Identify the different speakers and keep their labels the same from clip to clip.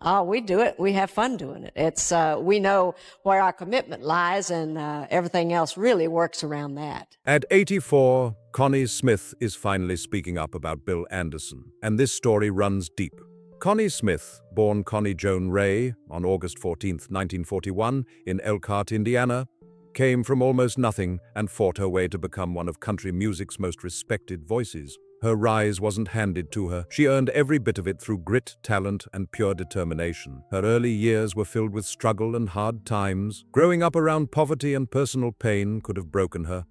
Speaker 1: Oh, we do it. We have fun doing it. We know where our commitment lies, and everything else really works around that.
Speaker 2: At 84, Connie Smith is finally speaking up about Bill Anderson, and this story runs deep. Connie Smith, born Connie Joan Ray on August 14, 1941, in Elkhart, Indiana, came from almost nothing and fought her way to become one of country music's most respected voices. Her rise wasn't handed to her. She earned every bit of it through grit, talent, and pure determination. Her early years were filled with struggle and hard times. Growing up around poverty and personal pain could have broken her,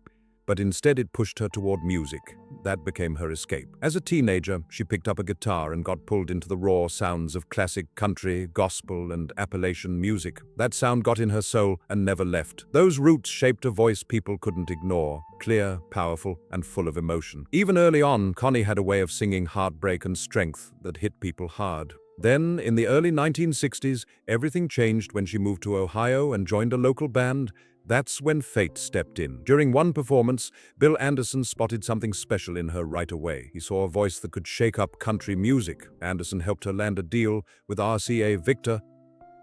Speaker 2: but instead it pushed her toward music. That became her escape. As a teenager, she picked up a guitar and got pulled into the raw sounds of classic country, gospel, and Appalachian music. That sound got in her soul and never left. Those roots shaped a voice people couldn't ignore, clear, powerful, and full of emotion. Even early on, Connie had a way of singing heartbreak and strength that hit people hard. Then, in the early 1960s, everything changed when she moved to Ohio and joined a local band. That's when fate stepped in. During one performance, Bill Anderson spotted something special in her right away. He saw a voice that could shake up country music. Anderson helped her land a deal with RCA Victor,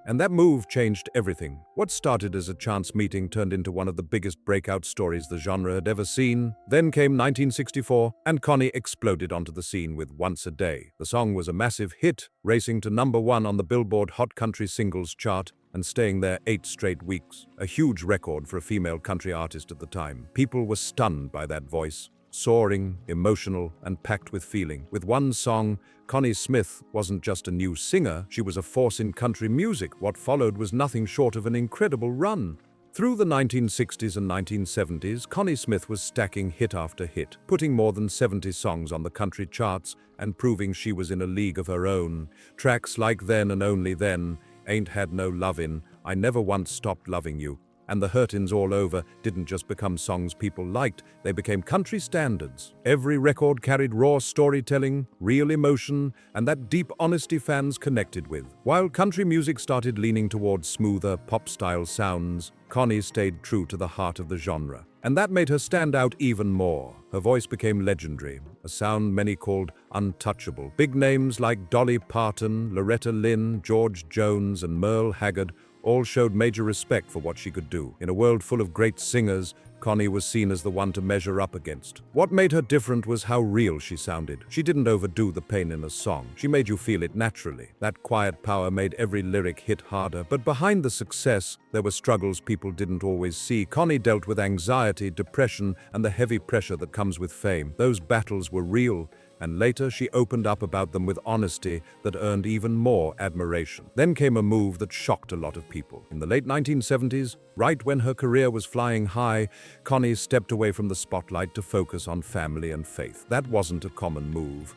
Speaker 2: and that move changed everything. What started as a chance meeting turned into one of the biggest breakout stories the genre had ever seen. Then came 1964, and Connie exploded onto the scene with Once a Day. The song was a massive hit, racing to #1 on the Billboard Hot Country Singles chart and staying there 8 straight weeks. A huge record for a female country artist at the time. People were stunned by that voice. Soaring, emotional, and packed with feeling. With one song, Connie Smith wasn't just a new singer, she was a force in country music. What followed was nothing short of an incredible run. Through the 1960s and 1970s, Connie Smith was stacking hit after hit, putting more than 70 songs on the country charts and proving she was in a league of her own. Tracks like Then and Only Then, Ain't Had No Lovin', I Never Once Stopped Loving You, and The Hurtin's All Over didn't just become songs people liked, they became country standards. Every record carried raw storytelling, real emotion, and that deep honesty fans connected with. While country music started leaning towards smoother, pop-style sounds, Connie stayed true to the heart of the genre. And that made her stand out even more. Her voice became legendary, a sound many called untouchable. Big names like Dolly Parton, Loretta Lynn, George Jones, and Merle Haggard all showed major respect for what she could do. In a world full of great singers, Connie was seen as the one to measure up against. What made her different was how real she sounded. She didn't overdo the pain in a song. She made you feel it naturally. That quiet power made every lyric hit harder. But behind the success, there were struggles people didn't always see. Connie dealt with anxiety, depression, and the heavy pressure that comes with fame. Those battles were real, and later she opened up about them with honesty that earned even more admiration. Then came a move that shocked a lot of people. In the late 1970s, right when her career was flying high, Connie stepped away from the spotlight to focus on family and faith. That wasn't a common move,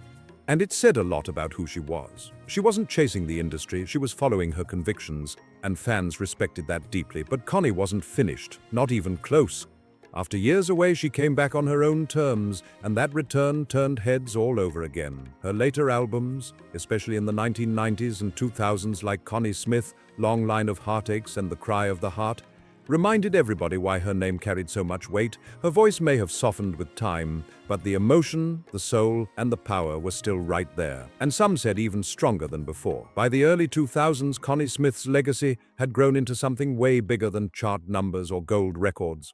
Speaker 2: and it said a lot about who she was. She wasn't chasing the industry, she was following her convictions, and fans respected that deeply. But Connie wasn't finished, not even close. After years away, she came back on her own terms, and that return turned heads all over again. Her later albums, especially in the 1990s and 2000s, like Connie Smith, Long Line of Heartaches and The Cry of the Heart, reminded everybody why her name carried so much weight. Her voice may have softened with time, but the emotion, the soul, and the power were still right there. And some said even stronger than before. By the early 2000s, Connie Smith's legacy had grown into something way bigger than chart numbers or gold records.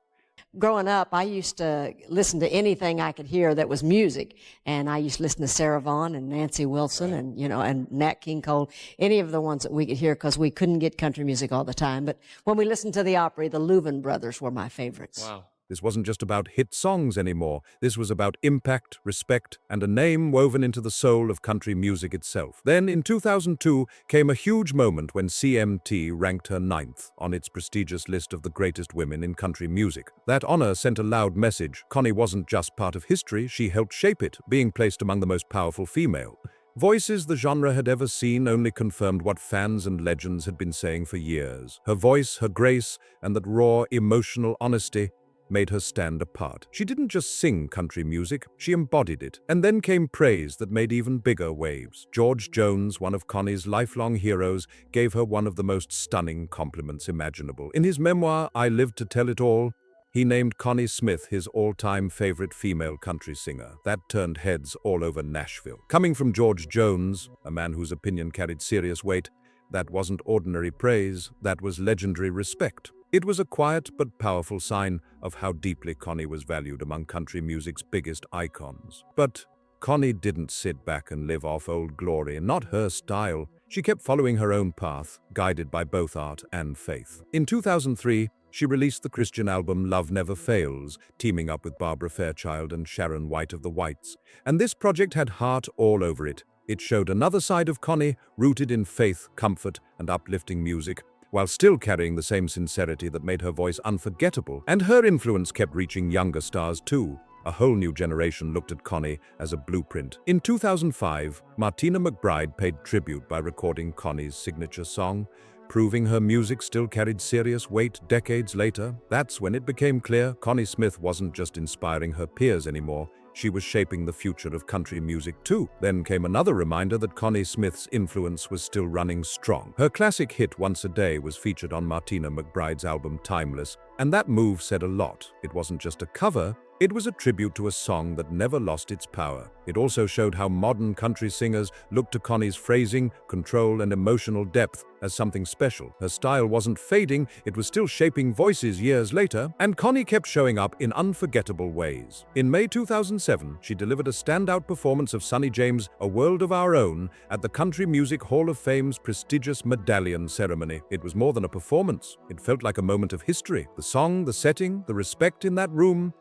Speaker 1: Growing up, I used to listen to anything I could hear that was music. And I used to listen to Sarah Vaughan and Nancy Wilson and Nat King Cole, any of the ones that we could hear because we couldn't get country music all the time. But when we listened to the Opry, the Louvin brothers were my favorites.
Speaker 3: Wow.
Speaker 2: This wasn't just about hit songs anymore. This was about impact, respect, and a name woven into the soul of country music itself. Then, in 2002, came a huge moment when CMT ranked her 9th on its prestigious list of the greatest women in country music. That honor sent a loud message. Connie wasn't just part of history, she helped shape it, being placed among the most powerful female voices the genre had ever seen only confirmed what fans and legends had been saying for years. Her voice, her grace, and that raw, emotional honesty made her stand apart. She didn't just sing country music, she embodied it. And then came praise that made even bigger waves. George Jones, one of Connie's lifelong heroes, gave her one of the most stunning compliments imaginable. In his memoir, I Lived to Tell It All, he named Connie Smith his all-time favorite female country singer. That turned heads all over Nashville. Coming from George Jones, a man whose opinion carried serious weight, That wasn't ordinary praise, that was legendary respect. It was a quiet but powerful sign of how deeply Connie was valued among country music's biggest icons. But Connie didn't sit back and live off old glory, not her style. She kept following her own path, guided by both art and faith. In 2003, she released the Christian album Love Never Fails, teaming up with Barbara Fairchild and Sharon White of the Whites. And this project had heart all over it. It showed another side of Connie, rooted in faith, comfort, and uplifting music, while still carrying the same sincerity that made her voice unforgettable. And her influence kept reaching younger stars too. A whole new generation looked at Connie as a blueprint. In 2005, Martina McBride paid tribute by recording Connie's signature song, proving her music still carried serious weight decades later. That's when it became clear Connie Smith wasn't just inspiring her peers anymore, she was shaping the future of country music too. Then came another reminder that Connie Smith's influence was still running strong. Her classic hit Once a Day was featured on Martina McBride's album Timeless, and that move said a lot. It wasn't just a cover, it was a tribute to a song that never lost its power. It also showed how modern country singers looked to Connie's phrasing, control, and emotional depth as something special. Her style wasn't fading, it was still shaping voices years later, and Connie kept showing up in unforgettable ways. In May 2007, she delivered a standout performance of Sonny James' A World of Our Own at the Country Music Hall of Fame's prestigious medallion ceremony. It was more than a performance. It felt like a moment of history. The song, the setting, the respect in that room,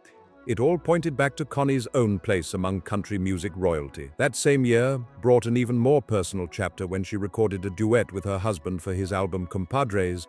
Speaker 2: it all pointed back to Connie's own place among country music royalty. That same year brought an even more personal chapter when she recorded a duet with her husband for his album Compadres,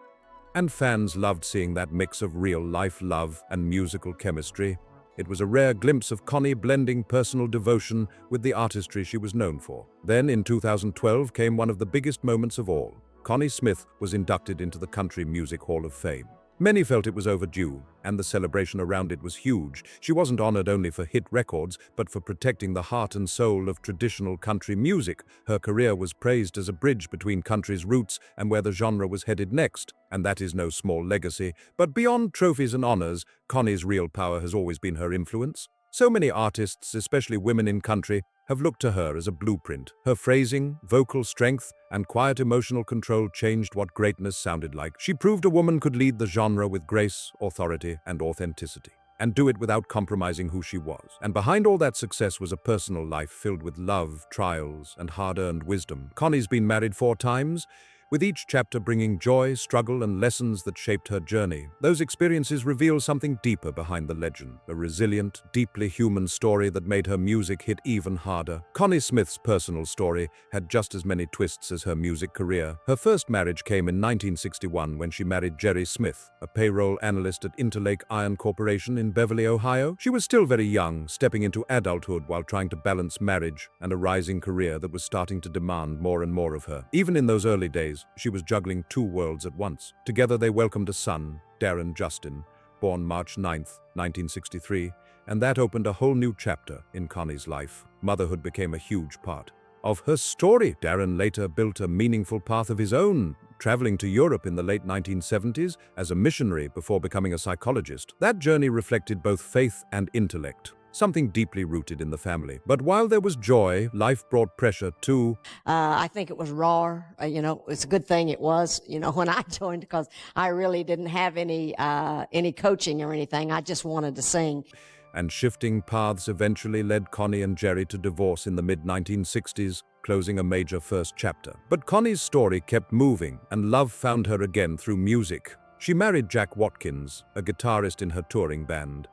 Speaker 2: and fans loved seeing that mix of real-life love and musical chemistry. It was a rare glimpse of Connie blending personal devotion with the artistry she was known for. Then, in 2012, came one of the biggest moments of all. Connie Smith was inducted into the Country Music Hall of Fame. Many felt it was overdue, and the celebration around it was huge. She wasn't honored only for hit records, but for protecting the heart and soul of traditional country music. Her career was praised as a bridge between country's roots and where the genre was headed next, and that is no small legacy. But beyond trophies and honors, Connie's real power has always been her influence. So many artists, especially women in country, have looked to her as a blueprint. Her phrasing, vocal strength, and quiet emotional control changed what greatness sounded like. She proved a woman could lead the genre with grace, authority, and authenticity, and do it without compromising who she was. And behind all that success was a personal life filled with love, trials, and hard-earned wisdom. Connie's been married 4 times, with each chapter bringing joy, struggle, and lessons that shaped her journey. Those experiences reveal something deeper behind the legend, a resilient, deeply human story that made her music hit even harder. Connie Smith's personal story had just as many twists as her music career. Her first marriage came in 1961 when she married Jerry Smith, a payroll analyst at Interlake Iron Corporation in Beverly, Ohio. She was still very young, stepping into adulthood while trying to balance marriage and a rising career that was starting to demand more and more of her. Even in those early days, she was juggling 2 worlds at once. Together they welcomed a son, Darren Justin, born March 9, 1963, and that opened a whole new chapter in Connie's life. Motherhood became a huge part of her story. Darren later built a meaningful path of his own, traveling to Europe in the late 1970s as a missionary before becoming a psychologist. That journey reflected both faith and intellect, something deeply rooted in the family. But while there was joy, life brought pressure too.
Speaker 1: I think it was raw. It's a good thing it was, when I joined, because I really didn't have any coaching or anything. I just wanted to sing.
Speaker 2: And shifting paths eventually led Connie and Jerry to divorce in the mid-1960s, closing a major first chapter. But Connie's story kept moving, and love found her again through music. She married Jack Watkins, a guitarist in her touring band,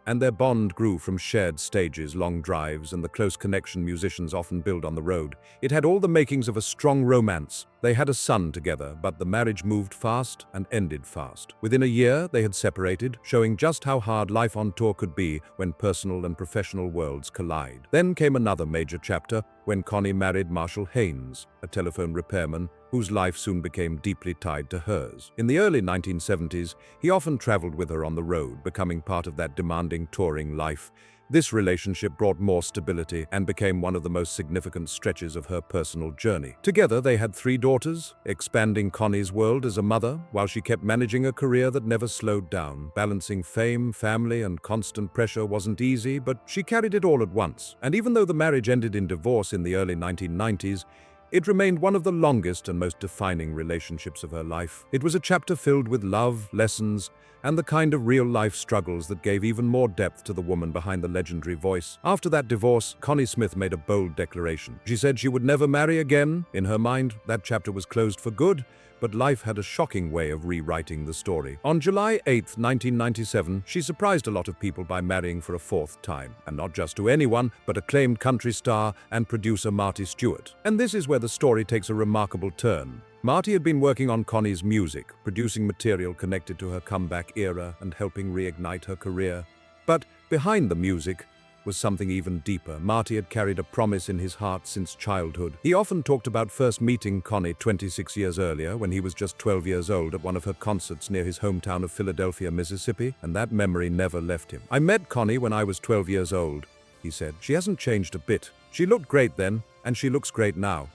Speaker 2: and their bond grew from shared stages, long drives, and the close connection musicians often build on the road. It had all the makings of a strong romance. They had a son together, but the marriage moved fast and ended fast. Within a year, they had separated, showing just how hard life on tour could be when personal and professional worlds collide. Then came another major chapter when Connie married Marshall Haynes, a telephone repairman whose life soon became deeply tied to hers. In the early 1970s, he often traveled with her on the road, becoming part of that demanding touring life. This relationship brought more stability and became one of the most significant stretches of her personal journey. Together, they had 3 daughters, expanding Connie's world as a mother, while she kept managing a career that never slowed down. Balancing fame, family, and constant pressure wasn't easy, but she carried it all at once. And even though the marriage ended in divorce in the early 1990s, It remained one of the longest and most defining relationships of her life. It was a chapter filled with love, lessons, and the kind of real-life struggles that gave even more depth to the woman behind the legendary voice. After that divorce, Connie Smith made a bold declaration. She said she would never marry again. In her mind, that chapter was closed for good, but life had a shocking way of rewriting the story. On July 8, 1997, she surprised a lot of people by marrying for a fourth time, and not just to anyone, but acclaimed country star and producer Marty Stewart. And this is where the story takes a remarkable turn. Marty had been working on Connie's music, producing material connected to her comeback era and helping reignite her career. But behind the music was something even deeper. Marty had carried a promise in his heart since childhood. He often talked about first meeting Connie 26 years earlier when he was just 12 years old at one of her concerts near his hometown of Philadelphia, Mississippi, and that memory never left him. "I met Connie when I was 12 years old," he said. "She hasn't changed a bit. She looked great then, and she looks great now."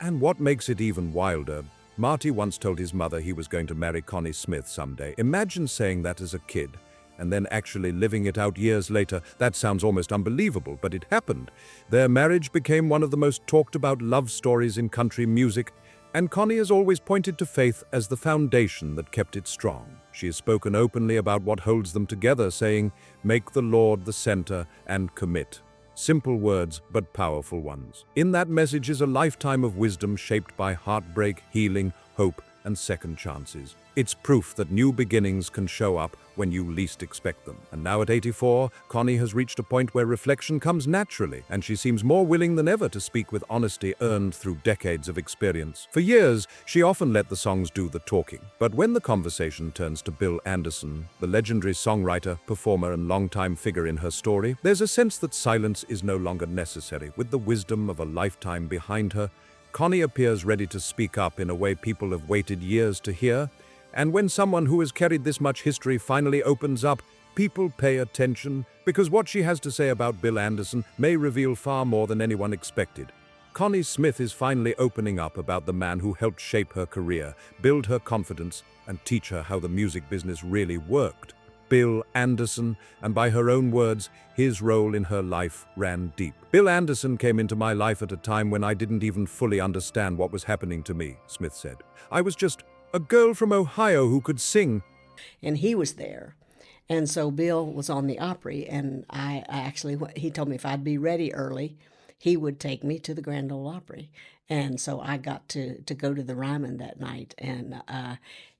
Speaker 2: And what makes it even wilder, Marty once told his mother he was going to marry Connie Smith someday. Imagine saying that as a kid, and then actually living it out years later. That sounds almost unbelievable, but it happened. Their marriage became one of the most talked about love stories in country music, and Connie has always pointed to faith as the foundation that kept it strong. She has spoken openly about what holds them together, saying, "Make the Lord the center and commit." Simple words, but powerful ones. In that message is a lifetime of wisdom shaped by heartbreak, healing, hope, and second chances. It's proof that new beginnings can show up when you least expect them. And now at 84, Connie has reached a point where reflection comes naturally, and she seems more willing than ever to speak with honesty earned through decades of experience. For years, she often let the songs do the talking. But when the conversation turns to Bill Anderson, the legendary songwriter, performer, and longtime figure in her story, there's a sense that silence is no longer necessary. With the wisdom of a lifetime behind her, Connie appears ready to speak up in a way people have waited years to hear. And when someone who has carried this much history finally opens up, people pay attention, because what she has to say about Bill Anderson may reveal far more than anyone expected. Connie Smith is finally opening up about the man who helped shape her career, build her confidence, and teach her how the music business really worked. Bill Anderson, and by her own words, his role in her life ran deep. "Bill Anderson came into my life at a time when I didn't even fully understand what was happening to me," Smith said. "I was just a girl from Ohio who could sing."
Speaker 1: And he was there. And so Bill was on the Opry, and I actually, he told me if I'd be ready early, he would take me to the Grand Ole Opry. And so I got to go to the Ryman that night, and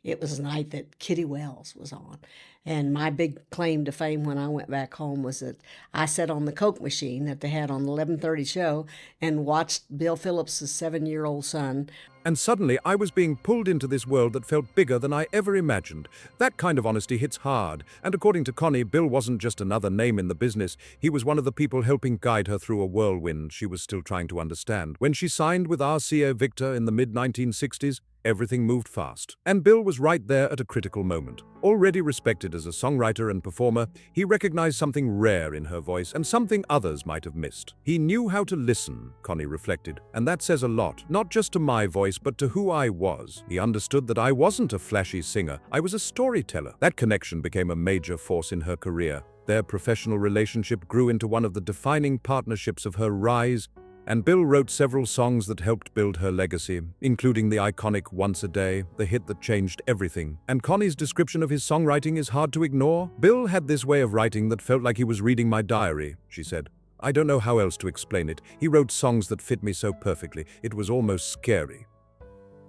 Speaker 1: it was a night that Kitty Wells was on. And my big claim to fame when I went back home was that I sat on the Coke machine that they had on the 11:30 show and watched Bill Phillips' 7-year-old son.
Speaker 2: And suddenly I was being pulled into this world that felt bigger than I ever imagined. That kind of honesty hits hard. And according to Connie, Bill wasn't just another name in the business. He was one of the people helping guide her through a whirlwind she was still trying to understand. When she signed with RCA Victor in the mid-1960s, everything moved fast. And Bill was right there at a critical moment. Already respected as a songwriter and performer, he recognized something rare in her voice and something others might have missed. He knew how to listen, Connie reflected, and that says a lot, not just to my voice, but to who I was. He understood that I wasn't a flashy singer, I was a storyteller. That connection became a major force in her career. Their professional relationship grew into one of the defining partnerships of her rise, and Bill wrote several songs that helped build her legacy, including the iconic Once a Day, the hit that changed everything. And Connie's description of his songwriting is hard to ignore. "Bill had this way of writing that felt like he was reading my diary," she said. "I don't know how else to explain it. He wrote songs that fit me so perfectly, it was almost scary."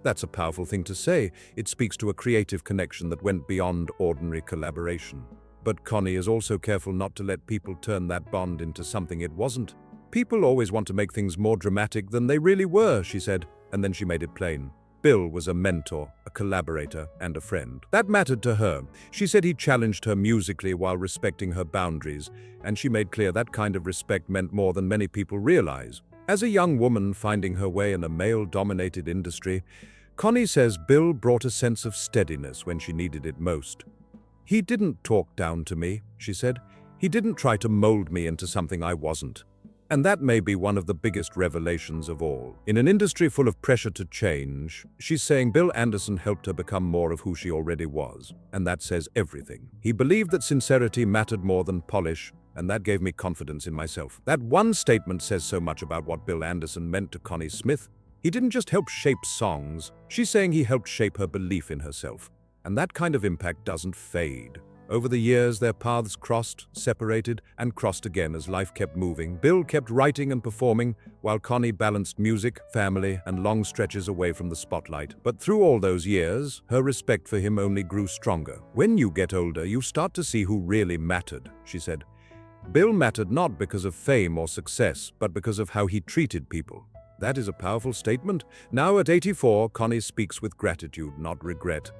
Speaker 2: That's a powerful thing to say. It speaks to a creative connection that went beyond ordinary collaboration. But Connie is also careful not to let people turn that bond into something it wasn't. "People always want to make things more dramatic than they really were," she said, and then she made it plain. Bill was a mentor, a collaborator, and a friend. That mattered to her. She said he challenged her musically while respecting her boundaries, and she made clear that kind of respect meant more than many people realize. As a young woman finding her way in a male-dominated industry, Connie says Bill brought a sense of steadiness when she needed it most. "He didn't talk down to me," she said. "He didn't try to mold me into something I wasn't." And that may be one of the biggest revelations of all. In an industry full of pressure to change, she's saying Bill Anderson helped her become more of who she already was. And that says everything. "He believed that sincerity mattered more than polish, and that gave me confidence in myself." That one statement says so much about what Bill Anderson meant to Connie Smith. He didn't just help shape songs. She's saying he helped shape her belief in herself. And that kind of impact doesn't fade. Over the years, their paths crossed, separated, and crossed again as life kept moving. Bill kept writing and performing, while Connie balanced music, family, and long stretches away from the spotlight. But through all those years, her respect for him only grew stronger. "When you get older, you start to see who really mattered," she said. Bill mattered not because of fame or success, but because of how he treated people. That is a powerful statement. Now at 84, Connie speaks with gratitude, not regret.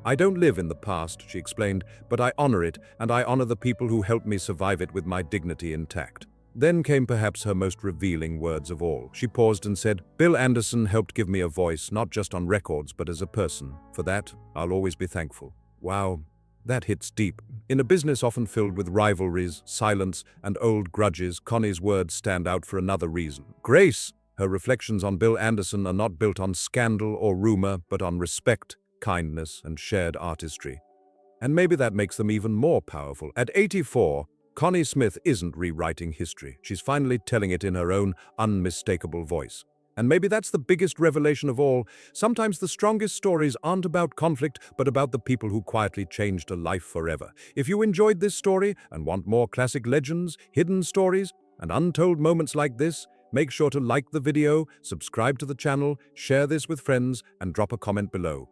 Speaker 2: "I don't live in the past," she explained, "but I honor it, and I honor the people who helped me survive it with my dignity intact." Then came perhaps her most revealing words of all. She paused and said, "Bill Anderson helped give me a voice, not just on records, but as a person. For that, I'll always be thankful." Wow, that hits deep. In a business often filled with rivalries, silence, and old grudges, Connie's words stand out for another reason. Grace! Her reflections on Bill Anderson are not built on scandal or rumor, but on respect, kindness, and shared artistry. And maybe that makes them even more powerful. At 84, Connie Smith isn't rewriting history. She's finally telling it in her own unmistakable voice. And maybe that's the biggest revelation of all. Sometimes the strongest stories aren't about conflict, but about the people who quietly changed a life forever. If you enjoyed this story and want more classic legends, hidden stories, and untold moments like this, make sure to like the video, subscribe to the channel, share this with friends, and drop a comment below.